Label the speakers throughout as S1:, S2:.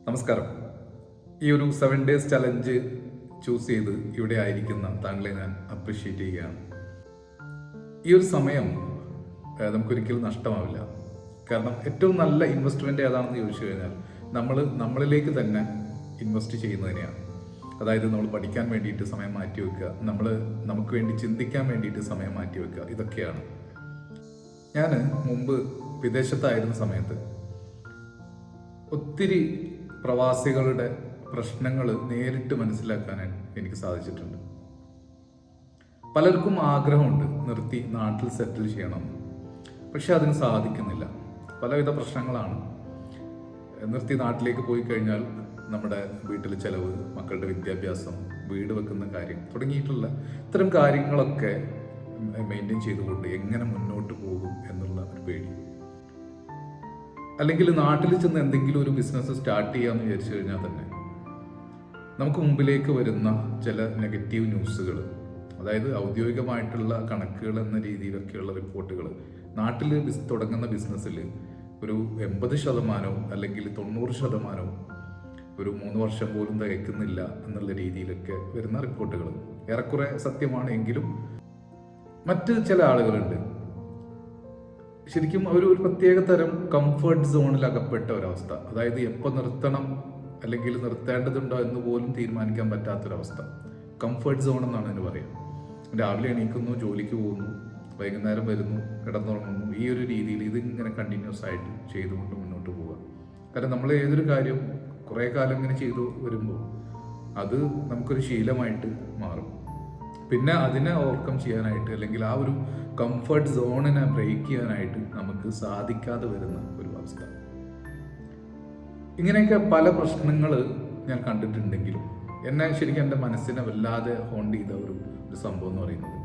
S1: നമസ്കാരം. ഈ ഒരു 7 ഡേയ്സ് ചലഞ്ച് ചൂസ് ചെയ്ത് ഇവിടെ ആയിരിക്കുന്ന താങ്കളെ ഞാൻ അപ്രിഷ്യേറ്റ് ചെയ്യുകയാണ്. ഈ ഒരു സമയം നമുക്കൊരിക്കലും നഷ്ടമാവില്ല. കാരണം ഏറ്റവും നല്ല ഇൻവെസ്റ്റ്മെൻറ്റ് ഏതാണെന്ന് ചോദിച്ചു കഴിഞ്ഞാൽ നമ്മളിലേക്ക് തന്നെ ഇൻവെസ്റ്റ് ചെയ്യുന്നതിനെയാണ്. അതായത് നമ്മൾ പഠിക്കാൻ വേണ്ടിയിട്ട് സമയം മാറ്റി വെക്കുക, നമുക്ക് വേണ്ടി ചിന്തിക്കാൻ വേണ്ടിയിട്ട് സമയം മാറ്റി വെക്കുക, ഇതൊക്കെയാണ്. ഞാൻ മുമ്പ് വിദേശത്തായിരുന്ന സമയത്ത് ഒത്തിരി പ്രവാസികളുടെ പ്രശ്നങ്ങൾ നേരിട്ട് മനസ്സിലാക്കാനായി എനിക്ക് സാധിച്ചിട്ടുണ്ട്. പലർക്കും ആഗ്രഹമുണ്ട് നിർത്തി നാട്ടിൽ സെറ്റിൽ ചെയ്യണം, പക്ഷെ അതിന് സാധിക്കുന്നില്ല. പലവിധ പ്രശ്നങ്ങളാണ്. നിർത്തി നാട്ടിലേക്ക് പോയി കഴിഞ്ഞാൽ നമ്മുടെ വീട്ടിലെ ചെലവ്, മക്കളുടെ വിദ്യാഭ്യാസം, വീട് വെക്കുന്ന കാര്യം തുടങ്ങിയിട്ടുള്ള ഇത്തരം കാര്യങ്ങളൊക്കെ മെയിൻറ്റെയിൻ ചെയ്തുകൊണ്ട് എങ്ങനെ മുന്നോട്ട് പോകും എന്നുള്ള ഒരു പേടി. അല്ലെങ്കിൽ നാട്ടിൽ ചെന്ന് എന്തെങ്കിലും ഒരു ബിസിനസ് സ്റ്റാർട്ട് ചെയ്യാമെന്ന് വിചാരിച്ചു കഴിഞ്ഞാൽ തന്നെ നമുക്ക് മുമ്പിലേക്ക് വരുന്ന ചില നെഗറ്റീവ് ന്യൂസുകൾ, അതായത് ഔദ്യോഗികമായിട്ടുള്ള കണക്കുകൾ എന്ന രീതിയിലൊക്കെയുള്ള റിപ്പോർട്ടുകൾ, നാട്ടിൽ തുടങ്ങുന്ന ബിസിനസ്സിൽ ഒരു 80% അല്ലെങ്കിൽ 90% ഒരു 3 വർഷം പോലും തികയ്ക്കുന്നില്ല എന്നുള്ള രീതിയിലൊക്കെ വരുന്ന റിപ്പോർട്ടുകൾ ഏറെക്കുറെ സത്യമാണ്. എങ്കിലും മറ്റ് ചില ആളുകളുണ്ട് ശരിക്കും ഒരു പ്രത്യേക തരം കംഫർട്ട് സോണിൽ അകപ്പെട്ട ഒരവസ്ഥ. അതായത് എപ്പോൾ നിർത്തണം അല്ലെങ്കിൽ നിർത്തേണ്ടതുണ്ടോ എന്ന് പോലും തീരുമാനിക്കാൻ പറ്റാത്തൊരവസ്ഥ. കംഫർട്ട് സോൺ എന്നാണ് അതിന് പറയുക. രാവിലെ എണീക്കുന്നു, ജോലിക്ക് പോകുന്നു, വൈകുന്നേരം വരുന്നു, കിടന്നുറങ്ങുന്നു. ഈ ഒരു രീതിയിൽ ഇതിങ്ങനെ കണ്ടിന്യൂസ് ആയിട്ട് ചെയ്തുകൊണ്ട് മുന്നോട്ട് പോവുക. കാരണം നമ്മൾ ഏതൊരു കാര്യം കുറേ കാലം ഇങ്ങനെ ചെയ്തു വരുമ്പോൾ അത് നമുക്കൊരു ശീലമായിട്ട് മാറും. പിന്നെ അതിനെ ഓവർകം ചെയ്യാനായിട്ട് അല്ലെങ്കിൽ ആ ഒരു കംഫർട്ട് സോണിനെ ബ്രേക്ക് ചെയ്യാനായിട്ട് നമുക്ക് സാധിക്കാതെ വരുന്ന ഒരു അവസ്ഥ. ഇങ്ങനെയൊക്കെ പല പ്രശ്നങ്ങൾ ഞാൻ കണ്ടിട്ടുണ്ടെങ്കിലും എന്നെ ശരിക്കും എൻ്റെ മനസ്സിനെ വല്ലാതെ ഹോണ്ട് ചെയ്ത ഒരു സംഭവം എന്ന് പറയുന്നത്,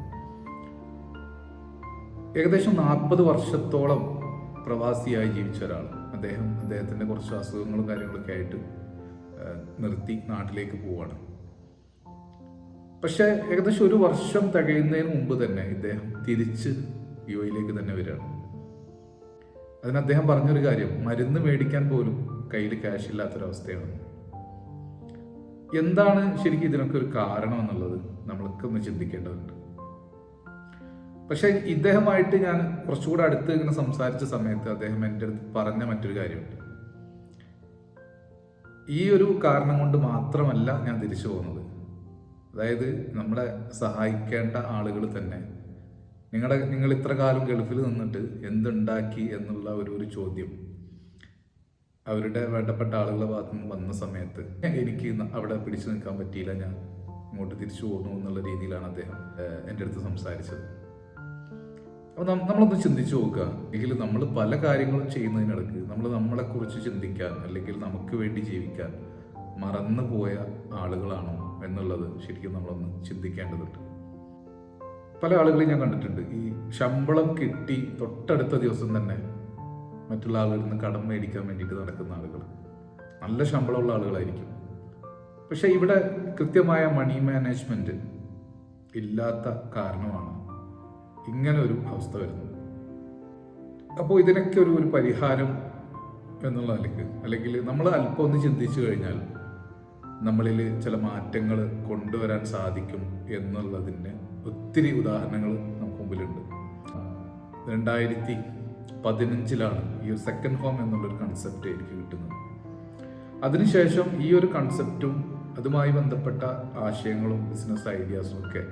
S1: ഏകദേശം 40 വർഷത്തോളം പ്രവാസിയായി ജീവിച്ച ഒരാൾ, അദ്ദേഹത്തിൻ്റെ കുറച്ച് അസുഖങ്ങളും കാര്യങ്ങളൊക്കെ ആയിട്ട് നിർത്തി നാട്ടിലേക്ക് പോവാണ്. പക്ഷെ ഏകദേശം 1 വർഷം തികയുന്നതിന് മുമ്പ് തന്നെ ഇദ്ദേഹം തിരിച്ച് യുഎയിലേക്ക് തന്നെ വരികയാണ്. അതിന് അദ്ദേഹം പറഞ്ഞൊരു കാര്യം, മരുന്ന് മേടിക്കാൻ പോലും കയ്യിൽ ക്യാഷ് ഇല്ലാത്തൊരവസ്ഥയാണ്. എന്താണ് ശരിക്കും ഇതിനൊക്കെ ഒരു കാരണം എന്നുള്ളത് നമ്മൾക്ക് ഒന്ന് ചിന്തിക്കേണ്ടതുണ്ട്. പക്ഷെ ഇദ്ദേഹമായിട്ട് ഞാൻ കുറച്ചുകൂടെ അടുത്ത് ഇങ്ങനെ സംസാരിച്ച സമയത്ത് അദ്ദേഹം എൻ്റെ അടുത്ത് പറഞ്ഞ മറ്റൊരു കാര്യമുണ്ട്. ഈ ഒരു കാരണം കൊണ്ട് മാത്രമല്ല ഞാൻ തിരിച്ചു പോകുന്നത്. അതായത് നമ്മളെ സഹായിക്കേണ്ട ആളുകൾ തന്നെ നിങ്ങൾ ഇത്ര കാലം ഗൾഫിൽ നിന്നിട്ട് എന്തുണ്ടാക്കി എന്നുള്ള ഒരു ചോദ്യം അവരുടെ വേണ്ടപ്പെട്ട ആളുകളുടെ ഭാഗത്തു നിന്ന് വന്ന സമയത്ത് എനിക്ക് അവിടെ പിടിച്ചു നിൽക്കാൻ പറ്റിയില്ല, ഞാൻ ഇങ്ങോട്ട് തിരിച്ചു പോകുന്നു എന്നുള്ള രീതിയിലാണ് അദ്ദേഹം എൻ്റെ അടുത്ത് സംസാരിച്ചത്. അപ്പോൾ നമ്മളൊന്ന് ചിന്തിച്ചു നോക്കുക. എങ്കിൽ നമ്മൾ പല കാര്യങ്ങളും ചെയ്യുന്നതിനിടയ്ക്ക് നമ്മളെക്കുറിച്ച് ചിന്തിക്കാൻ അല്ലെങ്കിൽ നമുക്ക് വേണ്ടി ജീവിക്കാൻ മറന്നു പോയ ആളുകളാണോ എന്നുള്ളത് ശരിക്കും നമ്മളൊന്ന് ചിന്തിക്കേണ്ടതുണ്ട്. പല ആളുകളെയും ഞാൻ കണ്ടിട്ടുണ്ട്, ഈ ശമ്പളം കിട്ടി തൊട്ടടുത്ത ദിവസം തന്നെ മറ്റുള്ള ആളുകളിൽ നിന്ന് കടം മേടിക്കാൻ വേണ്ടിയിട്ട് നടക്കുന്ന ആളുകൾ. നല്ല ശമ്പളമുള്ള ആളുകളായിരിക്കും, പക്ഷെ ഇവിടെ കൃത്യമായ മണി മാനേജ്മെന്റ് ഇല്ലാത്ത കാരണമാണ് ഇങ്ങനെ ഒരു അവസ്ഥ വരുന്നത്. അപ്പോൾ ഇതിനൊക്കെ ഒരു പരിഹാരം എന്നുള്ള നിലയ്ക്ക് അല്ലെങ്കിൽ നമ്മൾ അല്പം ഒന്ന് ചിന്തിച്ചു കഴിഞ്ഞാൽ നമ്മളിൽ ചില മാറ്റങ്ങൾ കൊണ്ടുവരാൻ സാധിക്കും എന്നുള്ളതിൻ്റെ ഒത്തിരി ഉദാഹരണങ്ങൾ നമുക്ക് മുമ്പിലുണ്ട്. 2015 ഈ ഒരു സെക്കൻഡ് ഹോം എന്നുള്ളൊരു കൺസെപ്റ്റ് എനിക്ക് കിട്ടുന്നത്. അതിനുശേഷം ഈ ഒരു കൺസെപ്റ്റും അതുമായി ബന്ധപ്പെട്ട ആശയങ്ങളും ബിസിനസ് ഐഡിയാസും ഒക്കെ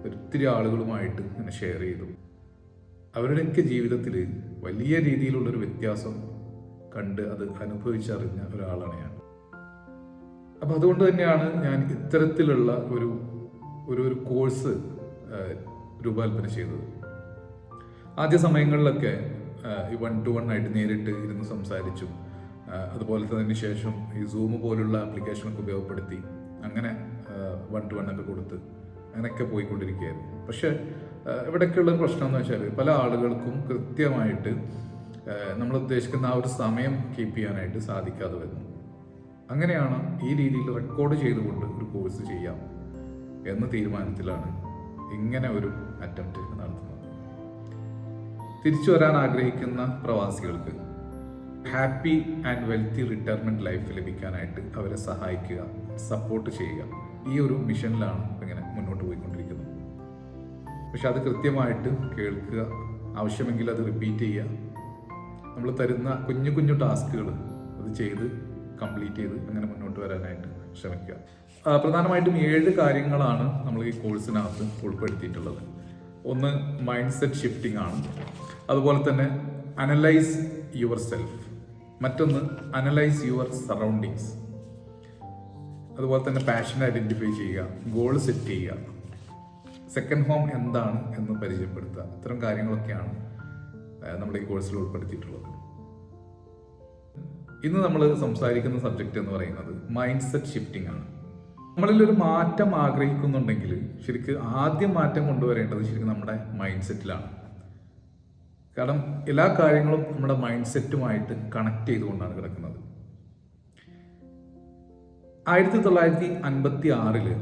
S1: ഒത്തിരി ആളുകളുമായിട്ട് ഇങ്ങനെ ഷെയർ ചെയ്തു. അവരുടെയൊക്കെ ജീവിതത്തിൽ വലിയ രീതിയിലുള്ളൊരു വ്യത്യാസം കണ്ട് അത് അനുഭവിച്ചറിഞ്ഞ ഒരാളാണ് ഞാൻ. അപ്പം അതുകൊണ്ട് തന്നെയാണ് ഞാൻ ഇത്തരത്തിലുള്ള ഒരു കോഴ്സ് രൂപകൽപ്പന ചെയ്തത്. ആദ്യ സമയങ്ങളിലൊക്കെ ഈ 1-to-1 ആയിട്ട് നേരിട്ട് ഇരുന്ന് സംസാരിച്ചു, അതുപോലെ തന്നെ ശേഷം ഈ സൂം പോലുള്ള ആപ്ലിക്കേഷനൊക്കെ ഉപയോഗപ്പെടുത്തി അങ്ങനെ 1-to-1 ഒക്കെ കൊടുത്ത് അങ്ങനെയൊക്കെ പോയിക്കൊണ്ടിരിക്കുകയായിരുന്നു. പക്ഷെ ഇവിടെയൊക്കെയുള്ള പ്രശ്നം എന്ന് വെച്ചാൽ പല ആളുകൾക്കും കൃത്യമായിട്ട് നമ്മൾ ഉദ്ദേശിക്കുന്ന ആ ഒരു സമയം കീപ്പ് ചെയ്യാനായിട്ട് സാധിക്കാതെ വരുന്നു. അങ്ങനെയാണ് ഈ രീതിയിൽ റെക്കോർഡ് ചെയ്തുകൊണ്ട് ഒരു കോഴ്സ് ചെയ്യാം എന്ന തീരുമാനത്തിലാണ് ഇങ്ങനെ ഒരു അറ്റംപ്റ്റ് നടത്തുന്നത്. തിരിച്ചു വരാൻ ആഗ്രഹിക്കുന്ന പ്രവാസികൾക്ക് happy and wealthy retirement life ലഭിക്കാനായിട്ട് അവരെ സഹായിക്കുക, സപ്പോർട്ട് ചെയ്യുക. ഈ ഒരു മിഷനിലാണ് ഇങ്ങനെ മുന്നോട്ട് പോയിക്കൊണ്ടിരിക്കുന്നത്. പക്ഷെ അത് കൃത്യമായിട്ട് കേൾക്കുക, ആവശ്യമെങ്കിൽ അത് റിപ്പീറ്റ് ചെയ്യുക. നമ്മൾ തരുന്ന കുഞ്ഞു കുഞ്ഞു ടാസ്കുകൾ അത് ചെയ്ത് കംപ്ലീറ്റ് ചെയ്ത് അങ്ങനെ മുന്നോട്ട് വരാനായിട്ട് ശ്രമിക്കുക. പ്രധാനമായിട്ടും 7 കാര്യങ്ങളാണ് നമ്മൾ ഈ കോഴ്സിനകത്ത് ഉൾപ്പെടുത്തിയിട്ടുള്ളത്. ഒന്ന് മൈൻഡ് സെറ്റ് ഷിഫ്റ്റിംഗ് ആണ്. അതുപോലെ തന്നെ അനലൈസ് യുവർ സെൽഫ്. മറ്റൊന്ന് അനലൈസ് യുവർ സറൗണ്ടിങ്സ്. അതുപോലെ തന്നെ പാഷൻ ഐഡൻറ്റിഫൈ ചെയ്യുക, ഗോൾ സെറ്റ് ചെയ്യുക, സെക്കൻഡ് ഹോം എന്താണ് എന്ന് പരിചയപ്പെടുത്തുക. ഇത്തരം കാര്യങ്ങളൊക്കെയാണ് നമ്മൾ ഈ കോഴ്സിൽ ഉൾപ്പെടുത്തിയിട്ടുള്ളത്. ഇന്ന് നമ്മൾ സംസാരിക്കുന്ന സബ്ജക്റ്റ് എന്ന് പറയുന്നത് മൈൻഡ് സെറ്റ് ഷിഫ്റ്റിംഗ് ആണ്. നമ്മളിലൊരു മാറ്റം ആഗ്രഹിക്കുന്നുണ്ടെങ്കിൽ ശരിക്കും ആദ്യം മാറ്റം കൊണ്ടുവരേണ്ടത് ശരിക്കും നമ്മുടെ മൈൻഡ് സെറ്റിലാണ്. കാരണം എല്ലാ കാര്യങ്ങളും നമ്മുടെ മൈൻഡ് സെറ്റുമായിട്ട് കണക്ട് ചെയ്തുകൊണ്ടാണ് കിടക്കുന്നത്. 1956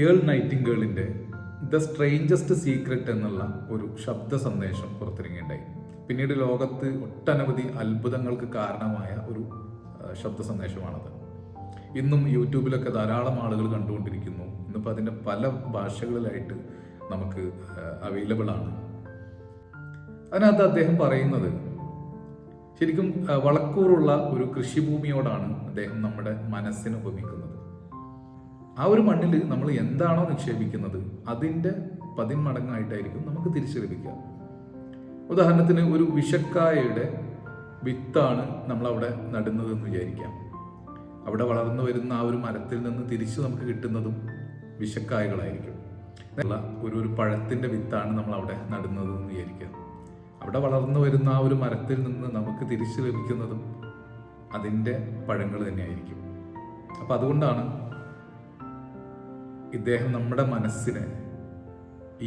S1: ഏൾ നൈറ്റിംഗേളിൻ്റെ ദ സ്ട്രേഞ്ചസ്റ്റ് സീക്രട്ട് എന്നുള്ള ഒരു ശബ്ദ സന്ദേശം പുറത്തിറങ്ങിയിട്ടുണ്ടായി. പിന്നീട് ലോകത്ത് ഒട്ടനവധി അത്ഭുതങ്ങൾക്ക് കാരണമായ ഒരു ശബ്ദ സന്ദേശമാണത്. ഇന്നും യൂട്യൂബിലൊക്കെ ധാരാളം ആളുകൾ കണ്ടുകൊണ്ടിരിക്കുന്നു. ഇന്നിപ്പോൾ അതിൻ്റെ പല ഭാഷകളിലായിട്ട് നമുക്ക് അവൈലബിൾ ആണ്. അതിനകത്ത് അദ്ദേഹം പറയുന്നത് ശരിക്കും വളക്കൂറുള്ള ഒരു കൃഷിഭൂമിയോടാണ് അദ്ദേഹം നമ്മുടെ മനസ്സിനെ ഉപമിക്കുന്നത്. ആ ഒരു മണ്ണിൽ നമ്മൾ എന്താണോ നിക്ഷേപിക്കുന്നത് അതിൻ്റെ 10 മടങ്ങായിട്ടായിരിക്കും നമുക്ക് തിരിച്ചു ലഭിക്കുക. ഉദാഹരണത്തിന് ഒരു വിഷക്കായയുടെ വിത്താണ് നമ്മളവിടെ നടുന്നതെന്ന് വിചാരിക്കാം. അവിടെ വളർന്നു വരുന്ന ആ ഒരു മരത്തിൽ നിന്ന് തിരിച്ചു നമുക്ക് കിട്ടുന്നതും വിഷക്കായകളായിരിക്കും. ഒരു പഴത്തിൻ്റെ വിത്താണ് നമ്മൾ അവിടെ നടുന്നതെന്ന് വിചാരിക്കുക. അവിടെ വളർന്നു വരുന്ന ആ ഒരു മരത്തിൽ നിന്ന് നമുക്ക് തിരിച്ചു ലഭിക്കുന്നതും അതിൻ്റെ പഴങ്ങൾ തന്നെയായിരിക്കും. അപ്പം അതുകൊണ്ടാണ് ഇദ്ദേഹം നമ്മുടെ മനസ്സിനെ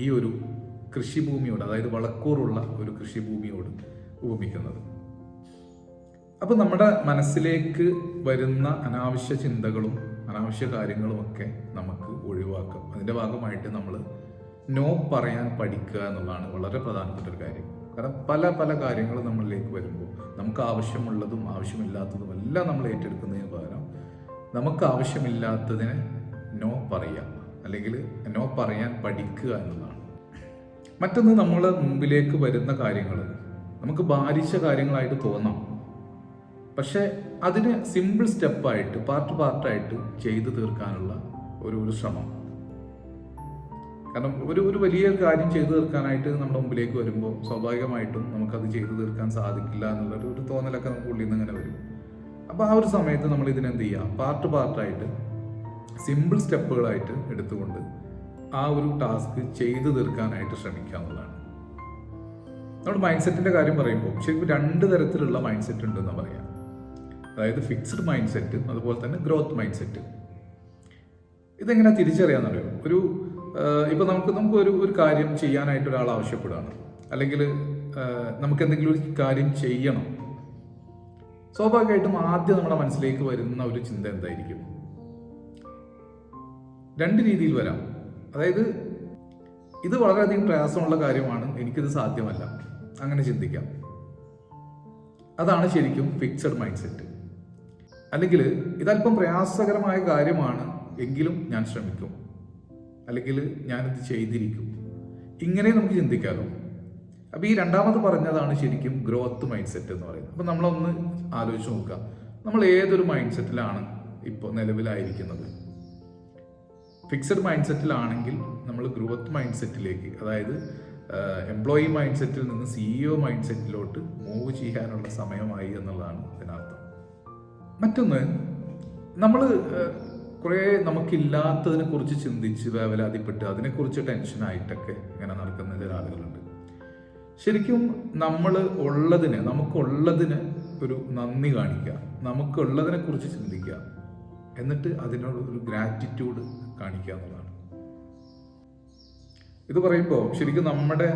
S1: ഈ ഒരു കൃഷിഭൂമിയോട്, അതായത് വളക്കൂറുള്ള ഒരു കൃഷിഭൂമിയോട് ഉപമിക്കുന്നത്. അപ്പം നമ്മുടെ മനസ്സിലേക്ക് വരുന്ന അനാവശ്യ ചിന്തകളും അനാവശ്യ കാര്യങ്ങളും ഒക്കെ നമുക്ക് ഒഴിവാക്കാം. അതിൻ്റെ ഭാഗമായിട്ട് നമ്മൾ നോ പറയാൻ പഠിക്കുക എന്നുള്ളതാണ് വളരെ പ്രധാനപ്പെട്ട ഒരു കാര്യം. കാരണം പല കാര്യങ്ങളും നമ്മളിലേക്ക് വരുമ്പോൾ നമുക്ക് ആവശ്യമുള്ളതും ആവശ്യമില്ലാത്തതും എല്ലാം നമ്മൾ ഏറ്റെടുക്കുന്നതിന് പകരം നമുക്ക് ആവശ്യമില്ലാത്തതിനെ നോ പറയുക, അല്ലെങ്കിൽ നോ പറയാൻ പഠിക്കുക എന്നുള്ളതാണ്. മറ്റൊന്ന്, നമ്മൾ മുമ്പിലേക്ക് വരുന്ന കാര്യങ്ങൾ നമുക്ക് ഭാരിച്ച കാര്യങ്ങളായിട്ട് തോന്നാം. പക്ഷെ അതിന് സിമ്പിൾ സ്റ്റെപ്പായിട്ട് പാർട്ടായിട്ട് ചെയ്തു തീർക്കാനുള്ള ഒരു ശ്രമം. കാരണം ഒരു വലിയ കാര്യം ചെയ്തു തീർക്കാനായിട്ട് നമ്മുടെ മുമ്പിലേക്ക് വരുമ്പോൾ സ്വാഭാവികമായിട്ടും നമുക്കത് ചെയ്തു തീർക്കാൻ സാധിക്കില്ല എന്നുള്ളൊരു തോന്നലൊക്കെ നമുക്ക് ഉള്ളിൽ നിന്ന് ഇങ്ങനെ വരും. അപ്പോൾ ആ ഒരു സമയത്ത് നമ്മൾ ഇതിനെന്ത് ചെയ്യുക, പാർട്ടായിട്ട് സിമ്പിൾ സ്റ്റെപ്പുകളായിട്ട് എടുത്തുകൊണ്ട് ആ ഒരു ടാസ്ക് ചെയ്തു തീർക്കാനായിട്ട് ശ്രമിക്കുക എന്നുള്ളതാണ്. നമ്മുടെ മൈൻഡ് സെറ്റിൻ്റെ കാര്യം പറയുമ്പോൾ ശരിക്കും 2 തരത്തിലുള്ള മൈൻഡ് സെറ്റ് ഉണ്ടെന്ന് പറയാം. അതായത് ഫിക്സ്ഡ് മൈൻഡ് സെറ്റ്, അതുപോലെ തന്നെ ഗ്രോത്ത് മൈൻഡ് സെറ്റ്. ഇതെങ്ങനെ തിരിച്ചറിയാമെന്നറിയോ? ഇപ്പം നമുക്ക് ഒരു കാര്യം ചെയ്യാനായിട്ട് ഒരാൾ ആവശ്യപ്പെടുകയാണ്, അല്ലെങ്കിൽ നമുക്ക് എന്തെങ്കിലും ഒരു കാര്യം ചെയ്യണം. സ്വാഭാവികമായിട്ടും ആദ്യം നമ്മുടെ മനസ്സിലേക്ക് വരുന്ന ഒരു ചിന്ത എന്തായിരിക്കും? 2 രീതിയിൽ വരാം. അതായത് ഇത് വളരെയധികം പ്രയാസമുള്ള കാര്യമാണ്, എനിക്കിത് സാധ്യമല്ല, അങ്ങനെ ചിന്തിക്കാം. അതാണ് ശരിക്കും ഫിക്സഡ് മൈൻഡ് സെറ്റ്. അല്ലെങ്കിൽ ഇതല്പം പ്രയാസകരമായ കാര്യമാണ്, എങ്കിലും ഞാൻ ശ്രമിക്കും, അല്ലെങ്കിൽ ഞാനിത് ചെയ്തിരിക്കും, ഇങ്ങനെ നമുക്ക് ചിന്തിക്കാമല്ലോ. അപ്പോൾ ഈ രണ്ടാമത് പറഞ്ഞതാണ് ശരിക്കും ഗ്രോത്ത് മൈൻഡ് സെറ്റ് എന്ന് പറയുന്നത്. അപ്പോൾ നമ്മളൊന്ന് ആലോചിച്ച് നോക്കുക, നമ്മൾ ഏതൊരു മൈൻഡ് സെറ്റിലാണ് ഇപ്പോൾ നിലവിലായിരിക്കുന്നത്? ഫിക്സഡ് മൈൻഡ് സെറ്റിലാണെങ്കിൽ നമ്മൾ ഗ്രോത്ത് മൈൻഡ് സെറ്റിലേക്ക്, അതായത് എംപ്ലോയി മൈൻഡ് സെറ്റിൽ നിന്ന് CEO മൈൻഡ് സെറ്റിലോട്ട് മൂവ് ചെയ്യാനുള്ള സമയമായി എന്നുള്ളതാണ് ഇതിനർത്ഥം. മറ്റൊന്ന്, നമ്മൾ കുറേ നമുക്കില്ലാത്തതിനെ കുറിച്ച് ചിന്തിച്ച് വേവലാതിപ്പെട്ട് അതിനെക്കുറിച്ച് ടെൻഷനായിട്ടൊക്കെ ഇങ്ങനെ നടക്കുന്ന ചില ആളുകളുണ്ട്. ശരിക്കും നമുക്കുള്ളതിന് ഒരു നന്ദി കാണിക്കുക, നമുക്കുള്ളതിനെ കുറിച്ച് ചിന്തിക്കുക, എന്നിട്ട് അതിനോട് ഒരു ഗ്രാറ്റിറ്റ്യൂഡ് കാണിക്കുക എന്നുള്ളതാണ്. ഇത് പറയുമ്പോൾ ശരിക്കും നമ്മുടെ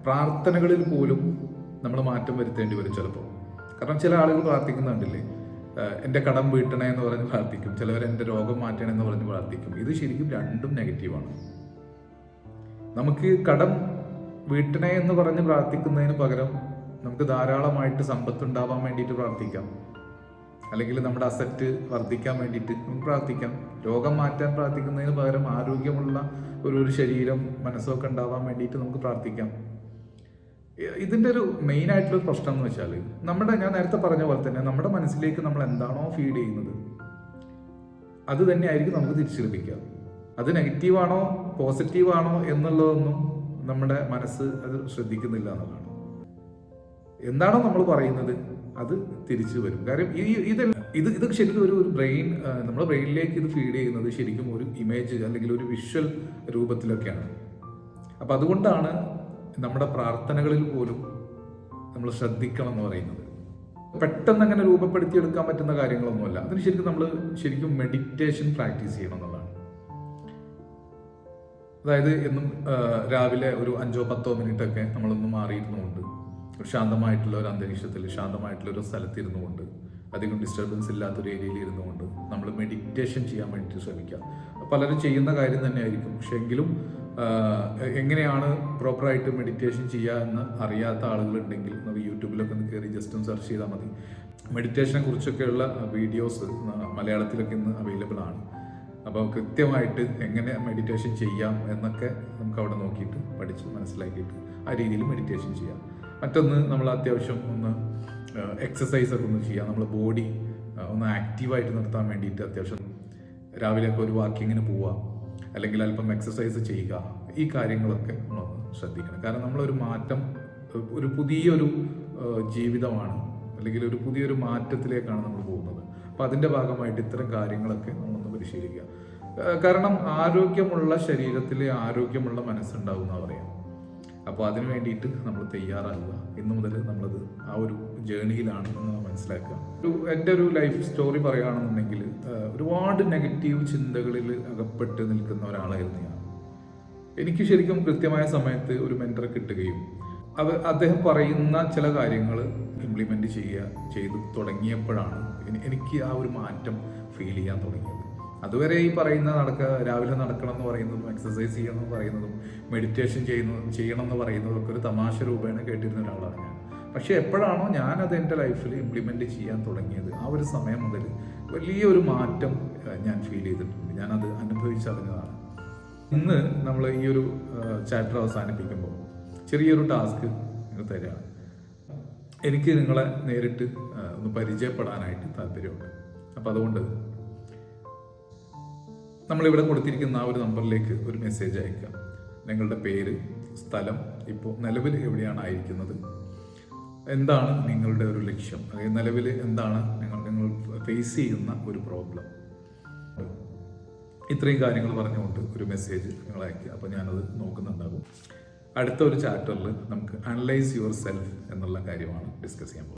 S1: പ്രാർത്ഥനകളിൽ പോലും നമ്മൾ മാറ്റം വരുത്തേണ്ടി വരും ചിലപ്പോൾ. കാരണം ചില ആളുകൾ പ്രാർത്ഥിക്കുന്നുണ്ടല്ലേ, എൻ്റെ കടം വീട്ടണേ എന്ന് പറഞ്ഞ് പ്രാർത്ഥിക്കും, ചിലവർ എൻ്റെ രോഗം മാറ്റണേ എന്ന് പറഞ്ഞ് പ്രാർത്ഥിക്കും. ഇത് ശരിക്കും രണ്ടും നെഗറ്റീവാണ്. നമുക്ക് കടം വീട്ടണേ എന്ന് പറഞ്ഞ് പ്രാർത്ഥിക്കുന്നതിന് പകരം നമുക്ക് ധാരാളമായിട്ട് സമ്പത്ത് ഉണ്ടാവാൻ വേണ്ടിയിട്ട് പ്രാർത്ഥിക്കാം, അല്ലെങ്കിൽ നമ്മുടെ അസറ്റ് വർദ്ധിക്കാൻ വേണ്ടിയിട്ട് നമുക്ക് പ്രാർത്ഥിക്കാം. രോഗം മാറ്റാൻ പ്രാർത്ഥിക്കുന്നതിന് പകരം ആരോഗ്യമുള്ള ഒരു ശരീരം മനസ്സൊക്കെ ഉണ്ടാവാൻ വേണ്ടിയിട്ട് നമുക്ക് പ്രാർത്ഥിക്കാം. ഇതിൻ്റെ ഒരു മെയിൻ ആയിട്ടുള്ള പ്രശ്നം എന്ന് വെച്ചാൽ ഞാൻ നേരത്തെ പറഞ്ഞ പോലെ തന്നെ നമ്മുടെ മനസ്സിലേക്ക് നമ്മൾ എന്താണോ ഫീഡ് ചെയ്യുന്നത് അത് തന്നെയായിരിക്കും നമുക്ക് തിരിച്ചു ലഭിക്കുക. അത് നെഗറ്റീവാണോ പോസിറ്റീവാണോ എന്നുള്ളതൊന്നും നമ്മുടെ മനസ്സ് അത് ശ്രദ്ധിക്കുന്നില്ല എന്നുള്ളതാണ്. എന്താണോ നമ്മൾ പറയുന്നത് അത് തിരിച്ചു വരും. കാര്യം ഇത് ശരിക്കും ഒരു ബ്രെയിൻ, നമ്മുടെ ബ്രെയിനിലേക്ക് ഇത് ഫീഡ് ചെയ്യുന്നത് ശരിക്കും ഒരു ഇമേജ് അല്ലെങ്കിൽ ഒരു വിഷ്വൽ രൂപത്തിലൊക്കെയാണ്. അപ്പം അതുകൊണ്ടാണ് നമ്മുടെ പ്രാർത്ഥനകളിൽ പോലും നമ്മൾ ശ്രദ്ധിക്കണം എന്ന് പറയുന്നത്. പെട്ടെന്ന് അങ്ങനെ രൂപപ്പെടുത്തിയെടുക്കാൻ പറ്റുന്ന കാര്യങ്ങളൊന്നുമല്ല. അതിന് ശരിക്കും മെഡിറ്റേഷൻ പ്രാക്ടീസ് ചെയ്യണം എന്നുള്ളതാണ്. അതായത് എന്നും രാവിലെ ഒരു 5-10 മിനിറ്റൊക്കെ നമ്മളൊന്ന് മാറിയിരുന്നുകൊണ്ട് ഒരു ശാന്തമായിട്ടുള്ള ഒരു അന്തരീക്ഷത്തിൽ, ശാന്തമായിട്ടുള്ള ഒരു സ്ഥലത്തിരുന്നുകൊണ്ട്, അധികം ഡിസ്റ്റർബൻസ് ഇല്ലാത്തൊരു ഏരിയയിൽ ഇരുന്നുകൊണ്ട് നമ്മൾ മെഡിറ്റേഷൻ ചെയ്യാൻ വേണ്ടിയിട്ട് ശ്രമിക്കുക. പലരും ചെയ്യുന്ന കാര്യം തന്നെയായിരിക്കും, പക്ഷെ എങ്കിലും എങ്ങനെയാണ് പ്രോപ്പറായിട്ട് മെഡിറ്റേഷൻ ചെയ്യുക എന്ന് അറിയാത്ത ആളുകളുണ്ടെങ്കിൽ നമുക്ക് യൂട്യൂബിലൊക്കെ ഒന്ന് കയറി ജസ്റ്റ് ഒന്ന് സെർച്ച് ചെയ്താൽ മതി. മെഡിറ്റേഷനെ കുറിച്ചൊക്കെയുള്ള വീഡിയോസ് മലയാളത്തിലൊക്കെ ഇന്ന് അവൈലബിൾ ആണ്. അപ്പോൾ കൃത്യമായിട്ട് എങ്ങനെ മെഡിറ്റേഷൻ ചെയ്യാം എന്നൊക്കെ നമുക്ക് അവിടെ നോക്കിയിട്ട് പഠിച്ച് മനസ്സിലാക്കിയിട്ട് ആ രീതിയിൽ മെഡിറ്റേഷൻ ചെയ്യാം. മറ്റൊന്ന്, നമ്മൾ അത്യാവശ്യം ഒന്ന് എക്സസൈസൊക്കെ ഒന്ന് ചെയ്യാം. നമ്മൾ ബോഡി ഒന്ന് ആക്റ്റീവായിട്ട് നിർത്താൻ വേണ്ടിയിട്ട് അത്യാവശ്യം രാവിലെയൊക്കെ ഒരു വാക്കിങ്ങിന് പോവുക, അല്ലെങ്കിൽ അല്പം എക്സസൈസ് ചെയ്യുക. ഈ കാര്യങ്ങളൊക്കെ നമ്മളൊന്ന് ശ്രദ്ധിക്കണം. കാരണം നമ്മളൊരു മാറ്റം, ഒരു പുതിയൊരു ജീവിതമാണ്, അല്ലെങ്കിൽ ഒരു പുതിയൊരു മാറ്റത്തിലേക്കാണ് നമ്മൾ പോകുന്നത്. അപ്പോൾ അതിൻ്റെ ഭാഗമായിട്ട് ഇത്തരം കാര്യങ്ങളൊക്കെ നമ്മളൊന്ന് പരിശീലിക്കുക. കാരണം ആരോഗ്യമുള്ള ശരീരത്തിൽ ആരോഗ്യമുള്ള മനസ്സുണ്ടാവും എന്നാണ് പറയാം. അപ്പോൾ അതിന് വേണ്ടിയിട്ട് നമ്മൾ തയ്യാറാകുക. ഇന്നു മുതൽ നമ്മളത് ആ ഒരു ജേണിയിലാണ് എന്ന് മനസ്സിലാക്കുക. എൻ്റെ ഒരു ലൈഫ് സ്റ്റോറി പറയുകയാണെന്നുണ്ടെങ്കിൽ ഒരുപാട് നെഗറ്റീവ് ചിന്തകളിൽ അകപ്പെട്ട് നിൽക്കുന്ന ഒരാളായിരുന്നു ഞാൻ. എനിക്ക് ശരിക്കും കൃത്യമായ സമയത്ത് ഒരു മെൻറ്ററെ കിട്ടുകയും അദ്ദേഹം പറയുന്ന ചില കാര്യങ്ങൾ ഇംപ്ലിമെൻ്റ് ചെയ്ത് തുടങ്ങിയപ്പോഴാണ് എനിക്ക് ആ ഒരു മാറ്റം ഫീൽ ചെയ്യാൻ തുടങ്ങിയത്. അതുവരെ ഈ പറയുന്ന രാവിലെ നടക്കണം എന്ന് പറയുന്നതും എക്സസൈസ് ചെയ്യണം എന്ന് പറയുന്നതും മെഡിറ്റേഷൻ ചെയ്യണം എന്ന് പറയുന്നതും ഒക്കെ ഒരു തമാശ രൂപേണ കേട്ടിരുന്ന ഒരാളാണ് ഞാൻ. പക്ഷേ എപ്പോഴാണോ ഞാനത് എൻ്റെ ലൈഫിൽ ഇംപ്ലിമെൻ്റ് ചെയ്യാൻ തുടങ്ങിയത് ആ ഒരു സമയം മുതൽ വലിയൊരു മാറ്റം ഞാൻ ഫീൽ ചെയ്തിട്ടുണ്ട്. ഞാനത് അനുഭവിച്ചറിഞ്ഞതാണ്. ഇന്ന് നമ്മൾ ഈ ഒരു ചാപ്റ്റർ അവസാനിപ്പിക്കുമ്പോൾ ചെറിയൊരു ടാസ്ക് നിങ്ങൾ തരികയാണ്. എനിക്ക് നിങ്ങളെ നേരിട്ട് ഒന്ന് പരിചയപ്പെടാനായിട്ട് താല്പര്യമുണ്ട്. അപ്പം അതുകൊണ്ട് നമ്മളിവിടെ കൊടുത്തിരിക്കുന്ന ആ ഒരു നമ്പറിലേക്ക് ഒരു മെസ്സേജ് അയക്കുക. നിങ്ങളുടെ പേര്, സ്ഥലം, ഇപ്പോൾ നിലവിൽ എവിടെയാണ് ആയിരിക്കുന്നത്, എന്താണ് നിങ്ങളുടെ ഒരു ലക്ഷ്യം, അല്ലെങ്കിൽ നിലവിൽ എന്താണ് നിങ്ങൾ ഫേസ് ചെയ്യുന്ന ഒരു പ്രോബ്ലം, ഇത്രയും കാര്യങ്ങൾ പറഞ്ഞുകൊണ്ട് ഒരു മെസ്സേജ് നിങ്ങൾ അയക്കുക. അപ്പോൾ ഞാനത് നോക്കുന്നുണ്ടാകും. അടുത്ത ഒരു ചാപ്റ്ററിൽ നമുക്ക് അനലൈസ് യുവർ സെൽഫ് എന്നുള്ള കാര്യമാണ് ഡിസ്കസ് ചെയ്യാൻ പോകുന്നത്.